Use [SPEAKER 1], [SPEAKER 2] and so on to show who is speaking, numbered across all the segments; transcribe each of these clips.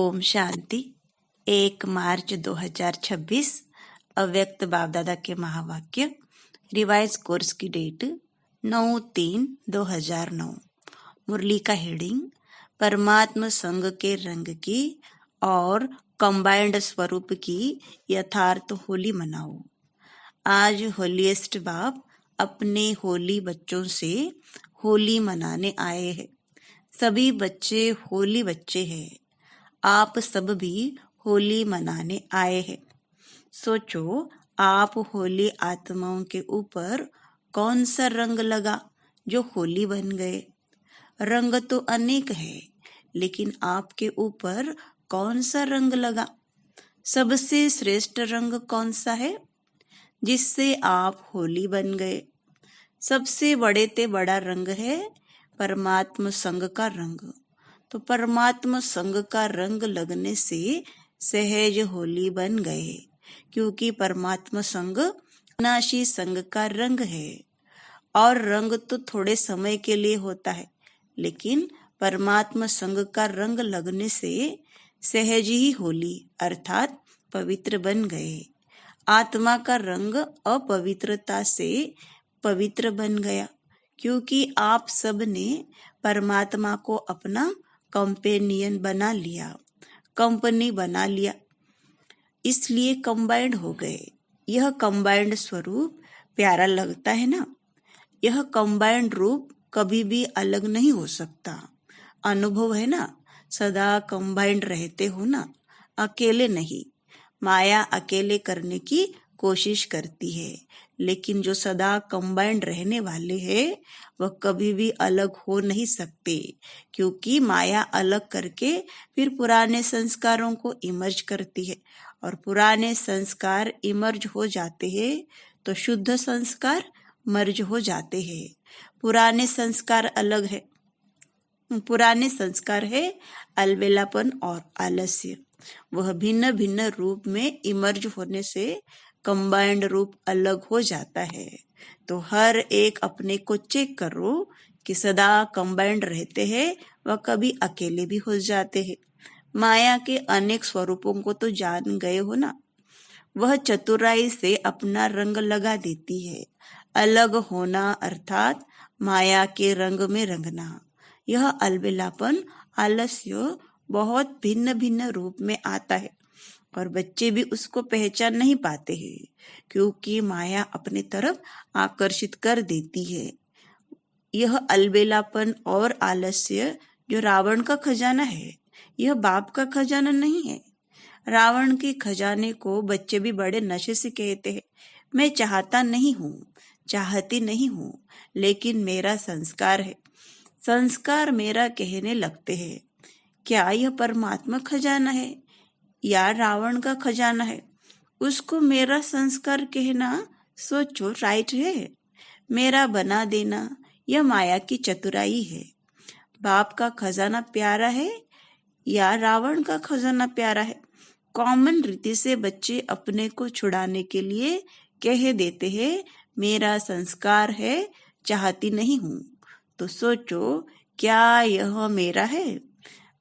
[SPEAKER 1] ओम शांति। 1 मार्च 2026 अव्यक्त बाप दादा के महावाक्य। रिवाइज कोर्स की डेट 9/3/2009। मुरली का हेडिंग परमात्म संग के रंग की और कंबाइंड स्वरूप की यथार्थ होली मनाओ। आज होलीएस्ट बाप अपने होली बच्चों से होली मनाने आए हैं। सभी बच्चे होली बच्चे हैं। आप सब भी होली मनाने आए हैं। सोचो, आप होली आत्माओं के ऊपर कौन सा रंग लगा जो होली बन गए। रंग तो अनेक है, लेकिन आपके ऊपर कौन सा रंग लगा। सबसे श्रेष्ठ रंग कौन सा है जिससे आप होली बन गए। सबसे बड़े ते बड़ा रंग है परमात्म संग का रंग। तो परमात्म संग का रंग लगने से सहज होली बन गए, क्योंकि परमात्म संग अविनाशी संग का रंग है। और रंग तो थोड़े समय के लिए होता है, लेकिन परमात्म संग का रंग लगने से सहज ही होली अर्थात पवित्र बन गए। आत्मा का रंग अपवित्रता से पवित्र बन गया, क्योंकि आप सब ने परमात्मा को अपना कंपेनियन बना लिया, कंपनी बना लिया, इसलिए कंबाइंड हो गए। यह कंबाइंड स्वरूप प्यारा लगता है ना। यह कंबाइंड रूप कभी भी अलग नहीं हो सकता। अनुभव है ना, सदा कंबाइंड रहते हो ना, अकेले नहीं। माया अकेले करने की कोशिश करती है, लेकिन जो सदा कंबाइंड रहने वाले हैं वह कभी भी अलग हो नहीं सकते, क्योंकि माया अलग करके फिर पुराने संस्कारों को इमर्ज करती है, और पुराने संस्कार इमर्ज हो जाते हैं तो शुद्ध संस्कार मर्ज हो जाते हैं। पुराने संस्कार अलग है। पुराने संस्कार है अलबेलापन और आलस्य। वह भिन्न भिन्न रूप में इमर्ज होने से कंबाइंड रूप अलग हो जाता है। तो हर एक अपने को चेक करो कि सदा कंबाइंड रहते हैं वह कभी अकेले भी हो जाते हैं। माया के अनेक स्वरूपों को तो जान गए हो ना। वह चतुराई से अपना रंग लगा देती है। अलग होना अर्थात माया के रंग में रंगना। यह अलबेलापन आलस्य बहुत भिन्न भिन्न रूप में आता है, और बच्चे भी उसको पहचान नहीं पाते हैं, क्योंकि माया अपने तरफ आकर्षित कर देती है। यह अलबेलापन और आलस्य जो रावण का खजाना है, यह बाप का खजाना नहीं है। रावण के खजाने को बच्चे भी बड़े नशे से कहते हैं, मैं चाहता नहीं हूँ, चाहती नहीं हूँ, लेकिन मेरा संस्कार है। संस्कार मेरा कहने लगते हैं। क्या यह परमात्मा खजाना है या रावण का खजाना है? उसको मेरा संस्कार कहना सोचो राइट है। मेरा बना देना यह माया की चतुराई है। बाप का खजाना प्यारा है या रावण का खजाना प्यारा है? कॉमन रीति से बच्चे अपने को छुड़ाने के लिए कह देते हैं, मेरा संस्कार है, चाहती नहीं हूँ। तो सोचो, क्या यह मेरा है?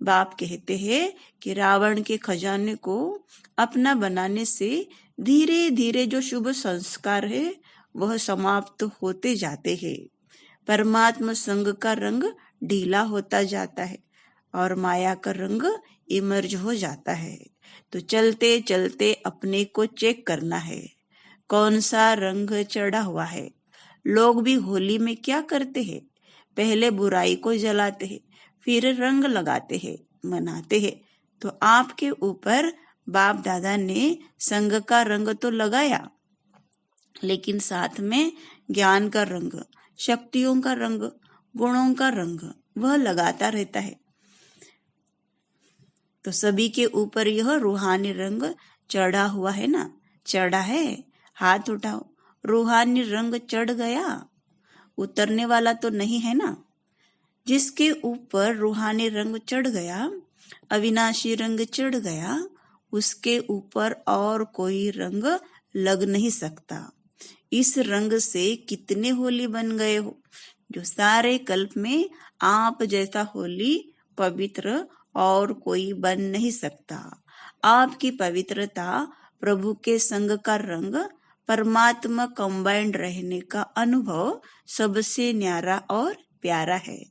[SPEAKER 1] बाप कहते हैं कि रावण के खजाने को अपना बनाने से धीरे धीरे जो शुभ संस्कार है वह समाप्त होते जाते हैं। परमात्म संग का रंग ढीला होता जाता है और माया का रंग इमर्ज हो जाता है। तो चलते चलते अपने को चेक करना है, कौन सा रंग चढ़ा हुआ है। लोग भी होली में क्या करते हैं, पहले बुराई को जलाते हैं, फिर रंग लगाते हैं, मनाते हैं। तो आपके ऊपर बाप दादा ने संग का रंग तो लगाया, लेकिन साथ में ज्ञान का रंग, शक्तियों का रंग, गुणों का रंग वह लगाता रहता है। तो सभी के ऊपर यह रूहानी रंग चढ़ा हुआ है ना। चढ़ा है, हाथ उठाओ। रूहानी रंग चढ़ गया, उतरने वाला तो नहीं है ना। जिसके ऊपर रूहानी रंग चढ़ गया, अविनाशी रंग चढ़ गया, उसके ऊपर और कोई रंग लग नहीं सकता। इस रंग से कितने होली बन गए हो, जो सारे कल्प में आप जैसा होली पवित्र और कोई बन नहीं सकता। आपकी पवित्रता प्रभु के संग का रंग, परमात्मा कंबाइंड रहने का अनुभव सबसे न्यारा और प्यारा है।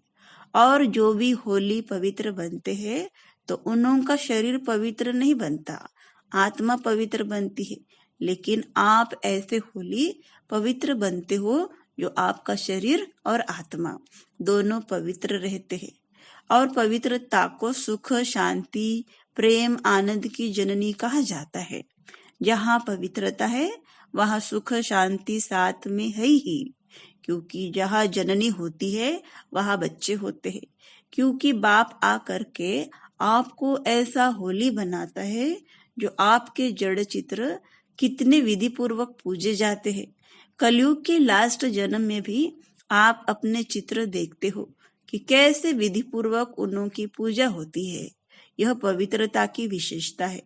[SPEAKER 1] और जो भी होली पवित्र बनते हैं तो उनका शरीर पवित्र नहीं बनता, आत्मा पवित्र बनती है। लेकिन आप ऐसे होली पवित्र बनते हो जो आपका शरीर और आत्मा दोनों पवित्र रहते हैं। और पवित्रता को सुख, शांति, प्रेम, आनंद की जननी कहा जाता है। जहाँ पवित्रता है वहाँ सुख शांति साथ में है ही, क्योंकि जहाँ जननी होती है वहाँ बच्चे होते हैं। क्योंकि बाप आकर के आपको ऐसा होली बनाता है जो आपके जड़ चित्र कितने विधि पूर्वक पूजे जाते हैं। कलयुग के लास्ट जन्म में भी आप अपने चित्र देखते हो कि कैसे विधि पूर्वक उनकी पूजा होती है। यह पवित्रता की विशेषता है।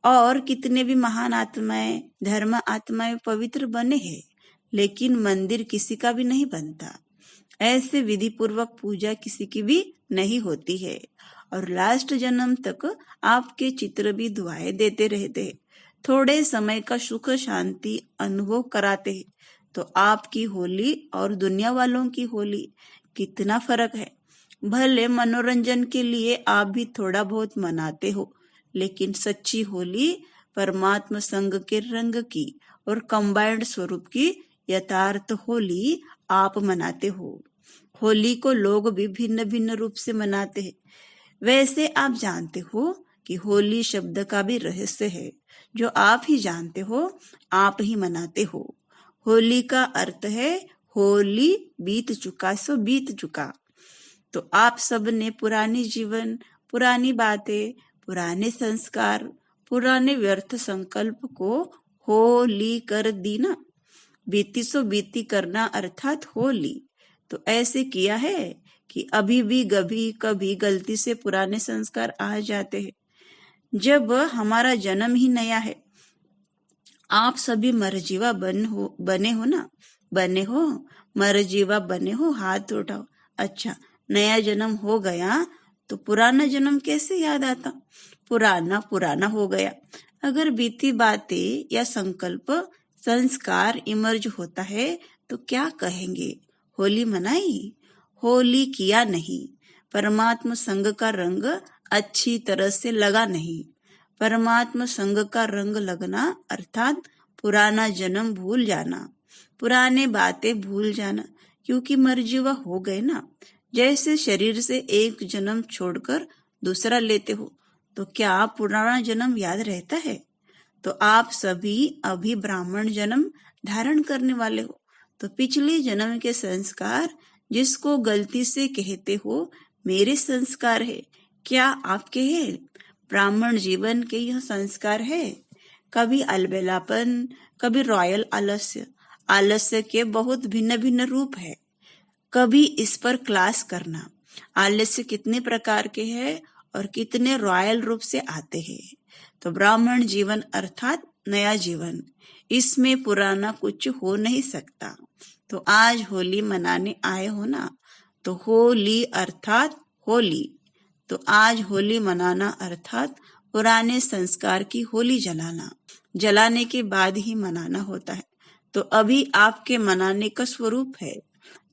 [SPEAKER 1] और कितने भी महान आत्माएं, धर्म आत्माएं पवित्र बने हैं, लेकिन मंदिर किसी का भी नहीं बनता। ऐसे विधि पूर्वक पूजा किसी की भी नहीं होती है। और लास्ट जन्म तक आपके चित्र भी दुआएं देते रहते हैं, थोड़े समय का सुख शांति अनुभव कराते हैं। तो आपकी होली और दुनिया वालों की होली कितना फर्क है। भले मनोरंजन के लिए आप भी थोड़ा बहुत मनाते हो, लेकिन सच्ची होली परमात्मा संग के रंग की और कंबाइंड स्वरूप की यथार्थ होली आप मनाते हो। होली को लोग भी भिन्न भिन्न रूप से मनाते हैं। वैसे आप जानते हो कि होली शब्द का भी रहस्य है, जो आप ही जानते हो, आप ही मनाते हो। होली का अर्थ है होली बीत चुका, सो बीत चुका। तो आप सब ने पुरानी जीवन, पुरानी बातें, पुराने संस्कार, पुराने व्यर्थ संकल्प को होली कर दी ना। बीती सो बीती करना अर्थात होली। तो ऐसे किया है कि अभी भी कभी गलती से पुराने संस्कार आ जाते हैं। जब हमारा जन्म ही नया है, आप सभी मरजीवा बने हो ना, बने हो, मरजीवा बने हो, हाथ उठाओ। अच्छा, नया जन्म हो गया तो पुराना जन्म कैसे याद आता? पुराना पुराना हो गया। अगर बीती बातें या संकल्प, संस्कार इमर्ज होता है तो क्या कहेंगे? होली मनाई? होली किया नहीं। परमात्मा संग का रंग अच्छी तरह से लगा नहीं। परमात्मा संग का रंग लगना अर्थात पुराना जन्म भूल जाना, पुराने बातें भूल जाना, क्योंकि मरजीवा हो गए ना। जैसे शरीर से एक जन्म छोड़कर दूसरा लेते हो, तो क्या पुराना जन्म याद रहता है? तो आप सभी अभी ब्राह्मण जन्म धारण करने वाले हो। तो पिछले जन्म के संस्कार, जिसको गलती से कहते हो मेरे संस्कार है, क्या आपके है? ब्राह्मण जीवन के यह संस्कार है। कभी अलबेलापन, कभी रॉयल आलस्य। आलस्य के बहुत भिन्न भिन्न रूप है। कभी इस पर क्लास करना, आलस्य कितने प्रकार के हैं और कितने रॉयल रूप से आते हैं। तो ब्राह्मण जीवन अर्थात नया जीवन, इसमें पुराना कुछ हो नहीं सकता। तो आज होली मनाने आए हो ना, तो होली अर्थात होली। तो आज होली मनाना अर्थात पुराने संस्कार की होली जलाना, जलाने के बाद ही मनाना होता है। तो अभी आपके मनाने का स्वरूप है,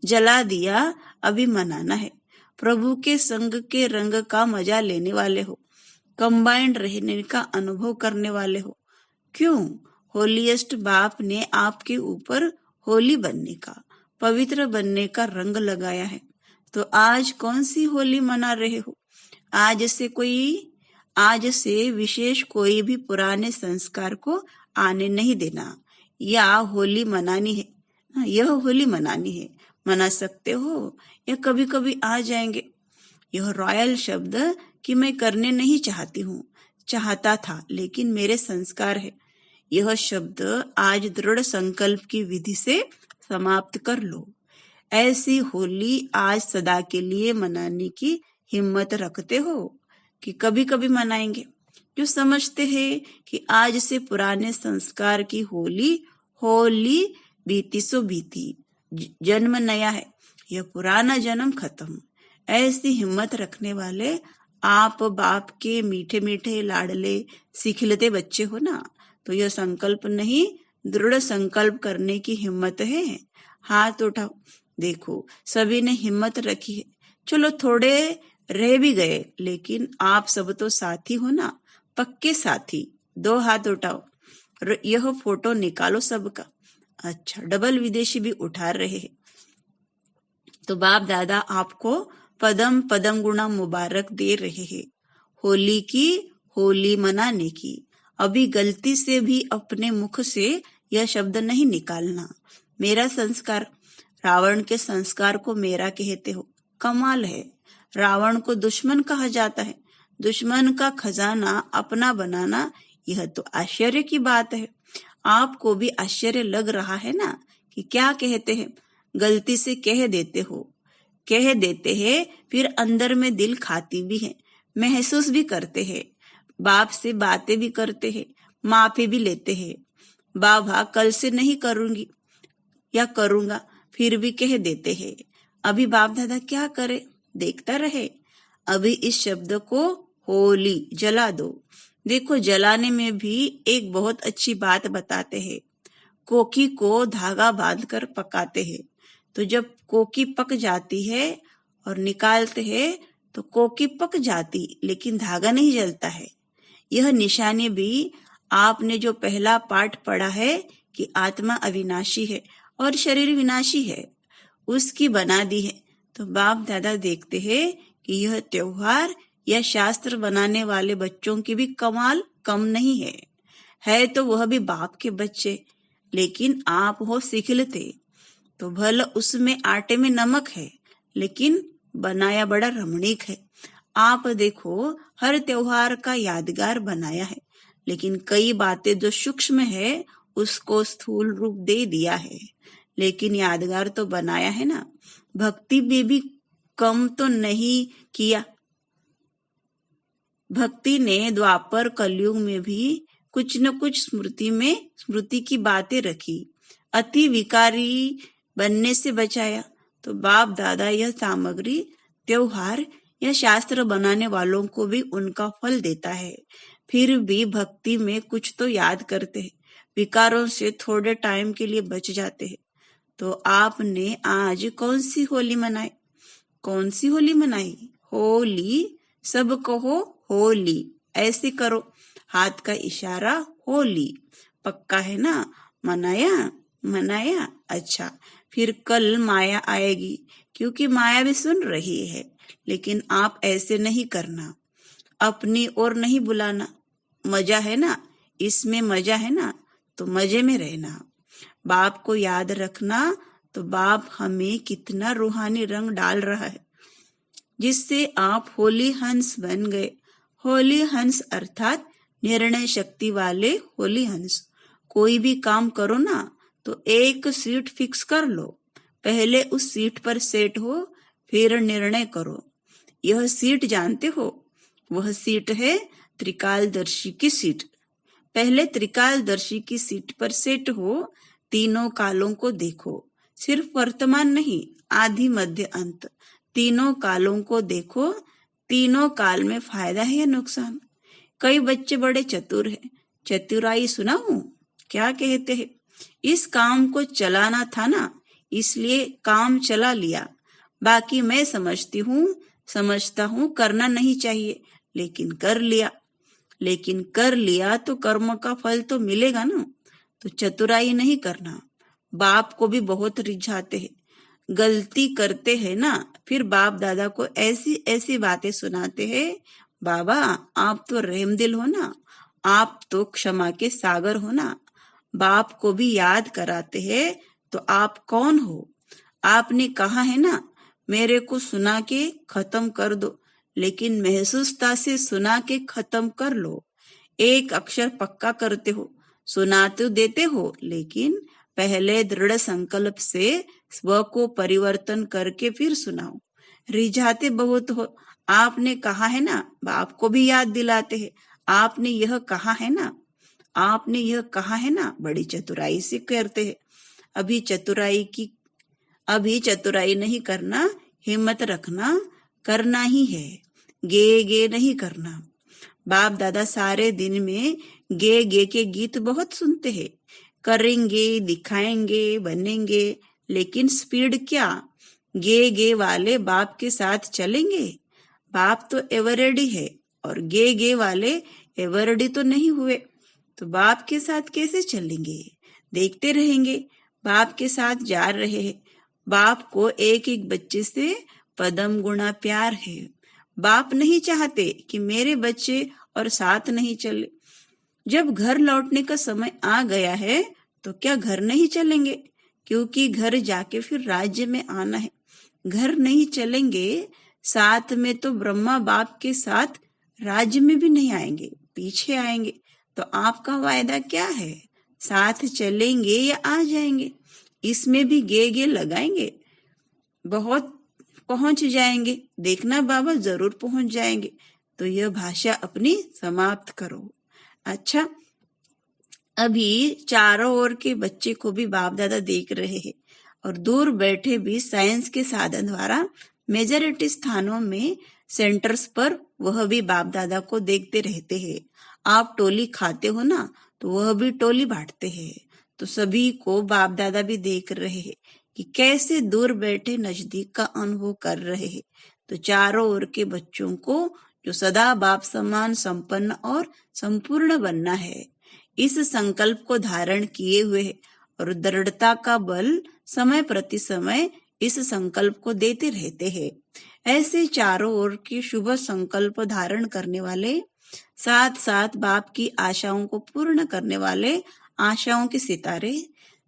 [SPEAKER 1] जला दिया, अभी मनाना है। प्रभु के संग के रंग का मजा लेने वाले हो, कंबाइंड रहने का अनुभव करने वाले हो। क्यों? होलीएस्ट बाप ने आपके ऊपर होली बनने का, पवित्र बनने का रंग लगाया है। तो आज कौन सी होली मना रहे हो? आज से विशेष कोई भी पुराने संस्कार को आने नहीं देना। या होली मनानी है, यह होली मनानी है, मना सकते हो, या कभी कभी आ जाएंगे। यह रॉयल शब्द कि मैं करने नहीं चाहती हूँ, चाहता था लेकिन मेरे संस्कार है, यह शब्द आज दृढ़ संकल्प की विधि से समाप्त कर लो। ऐसी होली आज सदा के लिए मनाने की हिम्मत रखते हो कि कभी कभी मनाएंगे? जो समझते हैं कि आज से पुराने संस्कार की होली बीती सो बीती, जन्म नया है, यह पुराना जन्म खत्म। ऐसी हिम्मत रखने वाले आप बाप के मीठे मीठे लाडले सिखलते बच्चे हो ना, तो यह संकल्प नहीं, दृढ़ संकल्प करने की हिम्मत है। हाथ उठाओ। देखो सभी ने हिम्मत रखी है। चलो थोड़े रह भी गए, लेकिन आप सब तो साथी हो ना, पक्के साथी। 2 हाथ उठाओ। यह फोटो निकालो सबका। अच्छा, डबल विदेशी भी उठा रहे हैं। तो बाप दादा आपको पदम पदम गुणा मुबारक दे रहे हैं होली की, होली मनाने की। अभी गलती से भी अपने मुख से यह शब्द नहीं निकालना, मेरा संस्कार। रावण के संस्कार को मेरा कहते हो, कमाल है। रावण को दुश्मन कहा जाता है, दुश्मन का खजाना अपना बनाना, यह तो आश्चर्य की बात है। आपको भी आश्चर्य लग रहा है ना कि क्या कहते हैं, गलती से कह देते हैं, फिर अंदर में दिल खाती भी है, महसूस भी करते हैं, बाप से बातें भी करते हैं, माफी भी लेते हैं। बाबा कल से नहीं करूंगी या करूंगा, फिर भी कह देते हैं। अभी बाप दादा क्या करे, देखता रहे। अभी इस शब्द को होली जला दो। देखो जलाने में भी एक बहुत अच्छी बात बताते हैं। कोकी को धागा बांधकर पकाते हैं, तो जब कोकी पक जाती है और निकालते हैं तो कोकी पक जाती, लेकिन धागा नहीं जलता है। यह निशानी भी आपने जो पहला पाठ पढ़ा है कि आत्मा अविनाशी है और शरीर विनाशी है, उसकी बना दी है। तो बाप दादा देखते हैं कि यह त्योहार या शास्त्र बनाने वाले बच्चों की भी कमाल कम नहीं है तो वह भी बाप के बच्चे, लेकिन आप हो सिखलते। तो भले उसमें आटे में नमक है, लेकिन बनाया बड़ा रमणीक है। आप देखो हर त्योहार का यादगार बनाया है, लेकिन कई बातें जो सूक्ष्म है उसको स्थूल रूप दे दिया है, लेकिन यादगार तो बनाया है ना। भक्ति में भी कम तो नहीं किया। भक्ति ने द्वापर कलयुग में भी कुछ न कुछ स्मृति की बातें रखी, अति विकारी बनने से बचाया। तो बाप दादा यह सामग्री त्योहार या शास्त्र बनाने वालों को भी उनका फल देता है। फिर भी भक्ति में कुछ तो याद करते हैं, विकारों से थोड़े टाइम के लिए बच जाते हैं। तो आपने आज कौन सी होली मनाई? कौन सी होली मनाई? होली। सब कहो होली, ऐसे करो, हाथ का इशारा होली। पक्का है ना? मनाया। अच्छा, फिर कल माया आएगी, क्योंकि माया भी सुन रही है, लेकिन आप ऐसे नहीं करना, अपनी ओर नहीं बुलाना। मजा है ना, इसमें मजा है ना, तो मजे में रहना। बाप को याद रखना। तो बाप हमें कितना रूहानी रंग डाल रहा है, जिससे आप होली हंस बन गए। होली हंस अर्थात निर्णय शक्ति वाले होली हंस। कोई भी काम करो ना तो एक सीट फिक्स कर लो, पहले उस सीट पर सेट हो, फिर निर्णय करो। यह सीट जानते हो, वह सीट है त्रिकालदर्शी की सीट। पहले त्रिकालदर्शी की सीट पर सेट हो, तीनों कालों को देखो, सिर्फ वर्तमान नहीं, आदि मध्य अंत, तीनों कालों को देखो। तीनों काल में फायदा है या नुकसान? कई बच्चे बड़े चतुर हैं, चतुराई सुनाऊं? क्या कहते हैं, इस काम को चलाना था ना, इसलिए काम चला लिया। बाकी मैं समझता हूँ करना नहीं चाहिए, लेकिन कर लिया तो कर्म का फल तो मिलेगा ना। तो चतुराई नहीं करना। बाप को भी बहुत रिझाते हैं, गलती करते हैं ना, फिर बाप दादा को ऐसी ऐसी बातें सुनाते हैं। बाबा आप तो रहमदिल हो ना, आप तो क्षमा के सागर हो ना। बाप को भी याद कराते हैं। तो आप कौन हो? आपने कहा है ना, मेरे को सुना के खत्म कर दो, लेकिन महसूसता से सुना के खत्म कर लो। एक अक्षर पक्का करते हो, सुना तो देते हो, लेकिन पहले दृढ़ संकल्प से स्व को परिवर्तन करके फिर सुनाओ। रिझाते बहुत हो। आपने कहा है ना, बाप को भी याद दिलाते हैं। आपने यह कहा है ना, बड़ी चतुराई से करते हैं। अभी चतुराई नहीं करना, हिम्मत रखना, करना ही है। गे गे नहीं करना। बाप दादा सारे दिन में गे गे के गीत बहुत सुनते हैं, करेंगे, दिखाएंगे, बनेंगे, लेकिन स्पीड क्या? गे गे वाले बाप के साथ चलेंगे? बाप तो एवरेडी है और गे गे वाले एवरेडी तो नहीं हुए, तो बाप के साथ कैसे चलेंगे? देखते रहेंगे, बाप के साथ जा रहे हैं। बाप को एक एक बच्चे से पदम गुणा प्यार है। बाप नहीं चाहते कि मेरे बच्चे और साथ नहीं चले। जब घर लौटने का समय आ गया है तो क्या घर नहीं चलेंगे? क्योंकि घर जाके फिर राज्य में आना है। घर नहीं चलेंगे साथ में तो ब्रह्मा बाप के साथ राज्य में भी नहीं आएंगे, पीछे आएंगे। तो आपका वायदा क्या है? साथ चलेंगे या आ जाएंगे? इसमें भी गे गे लगाएंगे? बहुत पहुंच जाएंगे, देखना बाबा जरूर पहुंच जाएंगे। तो यह भाषा अपनी समाप्त करो। अच्छा, अभी चारों ओर के बच्चे को भी बाप दादा देख रहे हैं और दूर बैठे भी साइंस के साधन द्वारा मेजॉरिटी स्थानों में सेंटर्स पर वह भी बाप दादा को देखते रहते हैं। आप टोली खाते हो ना, तो वह भी टोली बांटते हैं। तो सभी को बाप दादा भी देख रहे हैं कि कैसे दूर बैठे नजदीक का अनुभव कर रहे हैं। तो चारों ओर के बच्चों को जो सदा बाप समान संपन्न और संपूर्ण बनना है, इस संकल्प को धारण किए हुए और दृढ़ता का बल समय प्रति समय इस संकल्प को देते रहते हैं। ऐसे चारों ओर के शुभ संकल्प धारण करने वाले, साथ साथ बाप की आशाओं को पूर्ण करने वाले आशाओं के सितारे,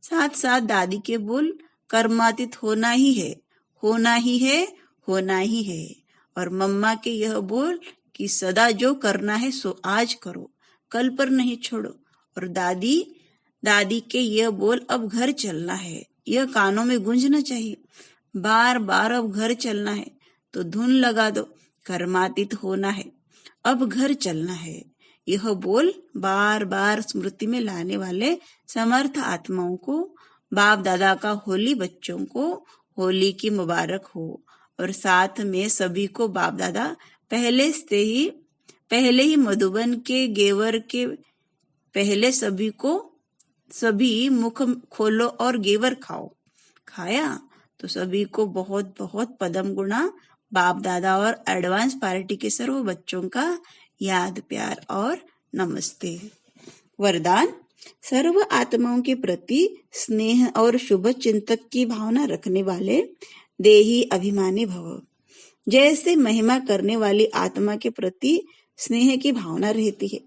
[SPEAKER 1] साथ साथ दादी के बोल कर्मातीत होना ही है, होना ही है, होना ही है, और मम्मा के यह बोल कि सदा जो करना है सो आज करो, कल पर नहीं छोड़ो। और दादी के यह बोल अब घर चलना है, यह कानों में गूंजना चाहिए, बार बार अब घर चलना है। तो धुन लगा दो, कर्मातीत होना है, अब घर चलना है। यह बोल बार बार स्मृति में लाने वाले समर्थ आत्माओं को, बाप दादा का होली बच्चों को होली की मुबारक हो। और साथ में सभी को बाप दादा पहले ही मधुबन के गेवर के पहले सभी मुख खोलो और गेवर खाओ। खाया तो सभी को बहुत बहुत पदम गुणा बाप दादा और एडवांस पार्टी के सर्व बच्चों का याद, प्यार और नमस्ते। वरदान: सर्व आत्माओं के प्रति स्नेह और शुभ चिंतक की भावना रखने वाले देही अभिमानी भव। जैसे महिमा करने वाली आत्मा के प्रति स्नेह की भावना रहती है,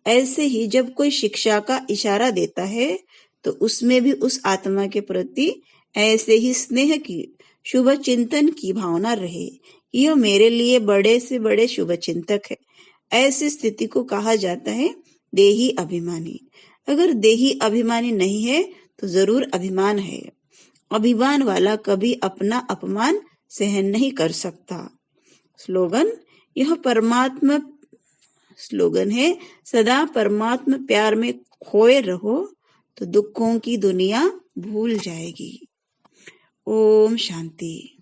[SPEAKER 1] ऐसे ही जब कोई शिक्षा का इशारा देता है तो उसमें भी उस आत्मा के प्रति ऐसे ही स्नेह की, शुभ चिंतन की भावना रहे। यह मेरे लिए बड़े से बड़े शुभ चिंतक है। ऐसी स्थिति को कहा जाता है देही अभिमानी। अगर देही अभिमानी नहीं है तो जरूर अभिमान है। अभिमान वाला कभी अपना अपमान सहन नहीं कर सकता। स्लोगन: यह परमात्मा स्लोगन है, सदा परमात्मा प्यार में खोए रहो तो दुखों की दुनिया भूल जाएगी। ओम शांति।